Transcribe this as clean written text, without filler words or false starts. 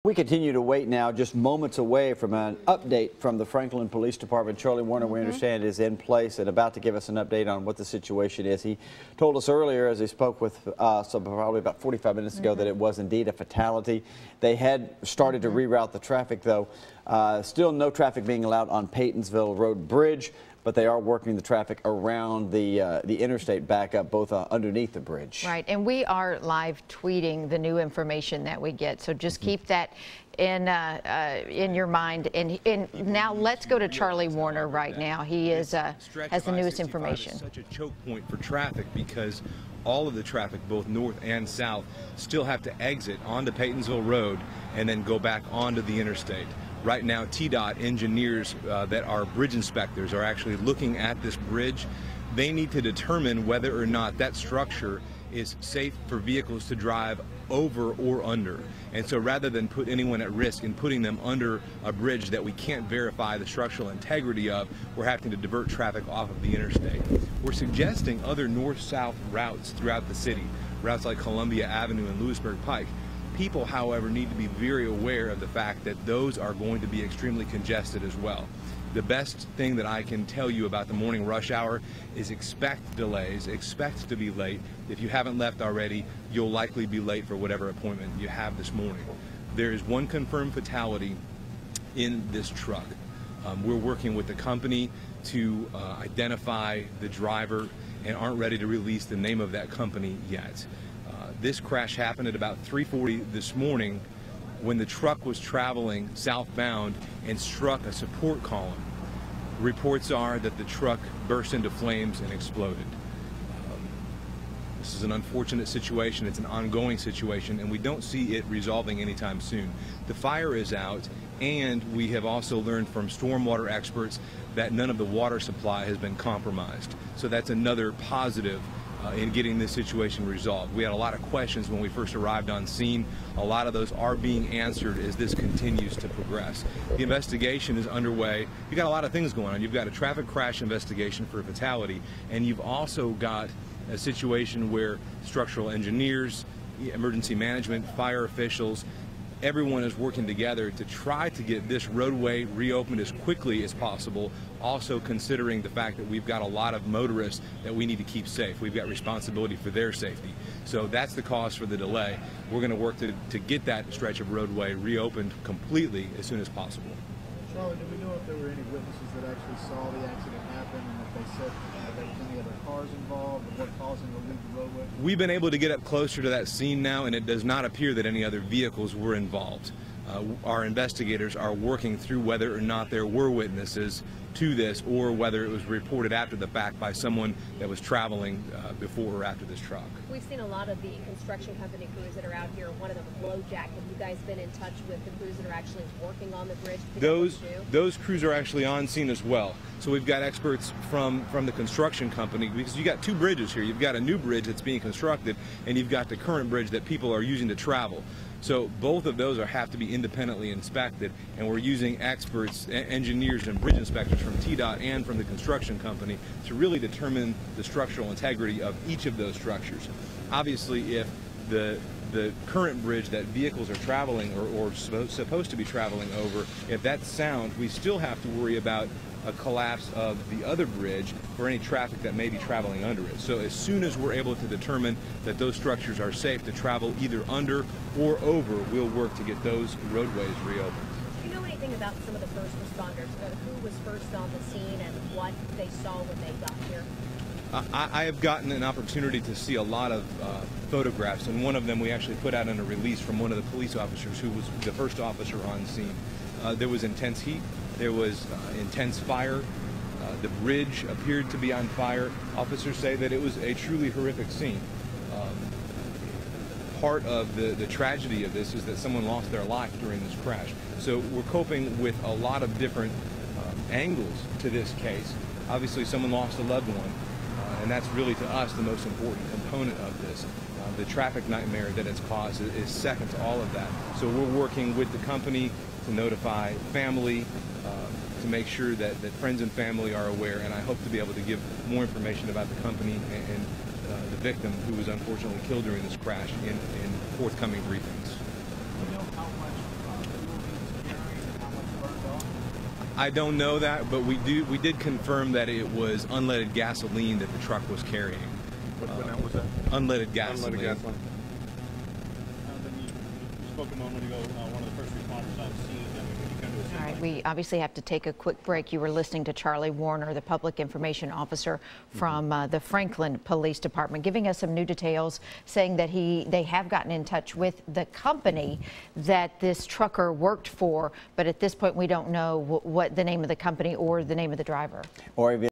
We continue to wait now, just moments away from an update from the Franklin Police Department. Charlie Warner, we understand, is in place and about to give us an update on what the situation is. He told us earlier, as he spoke with us probably about 45 minutes ago, that it was indeed a fatality. They had started to reroute the traffic, though. Still no traffic being allowed on Peytonsville Road Bridge, but they are working the traffic around the interstate back up, both underneath the bridge. Right, and we are live tweeting the new information that we get, so just keep that in your mind. And now let's go to Charlie Warner right now. He is has the newest information. Such a choke point for traffic because all of the traffic, both north and south, still have to exit onto Peytonsville Road and then go back onto the interstate. Right now, TDOT engineers that are bridge inspectors are actually looking at this bridge. They need to determine whether or not that structure is safe for vehicles to drive over or under. And so rather than put anyone at risk in putting them under a bridge that we can't verify the structural integrity of, we're having to divert traffic off of the interstate. We're suggesting other north-south routes throughout the city, routes like Columbia Avenue and Lewisburg Pike. People, however, need to be very aware of the fact that those are going to be extremely congested as well. The best thing that I can tell you about the morning rush hour is expect delays, expect to be late. If you haven't left already, you'll likely be late for whatever appointment you have this morning. There is one confirmed fatality in this truck. We're working with the company to identify the driver and aren't ready to release the name of that company yet. This crash happened at about 3:40 this morning when the truck was traveling southbound and struck a support column. Reports are that the truck burst into flames and exploded. This is an unfortunate situation. It's an ongoing situation, and we don't see it resolving anytime soon. The fire is out, and we have also learned from stormwater experts that none of the water supply has been compromised. So that's another positive in getting this situation resolved. We had a lot of questions when we first arrived on scene. A lot of those are being answered as this continues to progress. The investigation is underway. You've got a lot of things going on. You've got a traffic crash investigation for a fatality, and you've also got a situation where structural engineers, emergency management, fire officials, everyone is working together to try to get this roadway reopened as quickly as possible, also considering the fact that we've got a lot of motorists that we need to keep safe. We've got responsibility for their safety. So that's the cause for the delay. We're going to work to get that stretch of roadway reopened completely as soon as possible. Charlie, do we know if there were any witnesses that actually saw the accident happen and if they said there was any other cars involved or what caused them to leave the roadway? We've been able to get up closer to that scene now, and it does not appear that any other vehicles were involved. Our investigators are working through whether or not there were witnesses to this or whether it was reported after the fact by someone that was traveling before or after this truck. We've seen a lot of the construction company crews that are out here, one of them a blowjack. Have you guys been in touch with the crews that are actually working on the bridge? Those crews are actually on scene as well. So we've got experts from the construction company, because you got two bridges here. You've got a new bridge that's being constructed, and you've got the current bridge that people are using to travel. So both of those have to be independently inspected, and we're using experts, engineers and bridge inspectors from TDOT and from the construction company to really determine the structural integrity of each of those structures. Obviously, if the current bridge that vehicles are traveling or supposed to be traveling over, if that's sound, we still have to worry about a collapse of the other bridge for any traffic that may be traveling under it. So as soon as we're able to determine that those structures are safe to travel either under or over, we'll work to get those roadways reopened. Do you know anything about some of the first responders? Who was first on the scene and what they saw when they got here? I have gotten an opportunity to see a lot of photographs, and one of them we actually put out in a release from one of the police officers who was the first officer on scene. There was intense heat. There was intense fire. The bridge appeared to be on fire. Officers say that it was a truly horrific scene. Part of the tragedy of this is that someone lost their life during this crash. So we're coping with a lot of different angles to this case. Obviously, someone lost a loved one, and that's really to us the most important component of this. The traffic nightmare that it's caused is second to all of that. So we're working with the company to notify family, to make sure that friends and family are aware, and I hope to be able to give more information about the company and the victim who was unfortunately killed during this crash in forthcoming briefings. Do you know how much I don't know that, but we did confirm that it was unleaded gasoline that the truck was carrying. What was that? Unleaded gasoline. Unleaded gasoline. Then you spoke a moment ago, one of the first responders on scene. When you come to a scene All right, like we obviously have to take a quick break. You were listening to Charlie Warner, the public information officer from the Franklin Police Department, giving us some new details, saying that they have gotten in touch with the company that this trucker worked for, but at this point we don't know what the name of the company or the name of the driver. Or even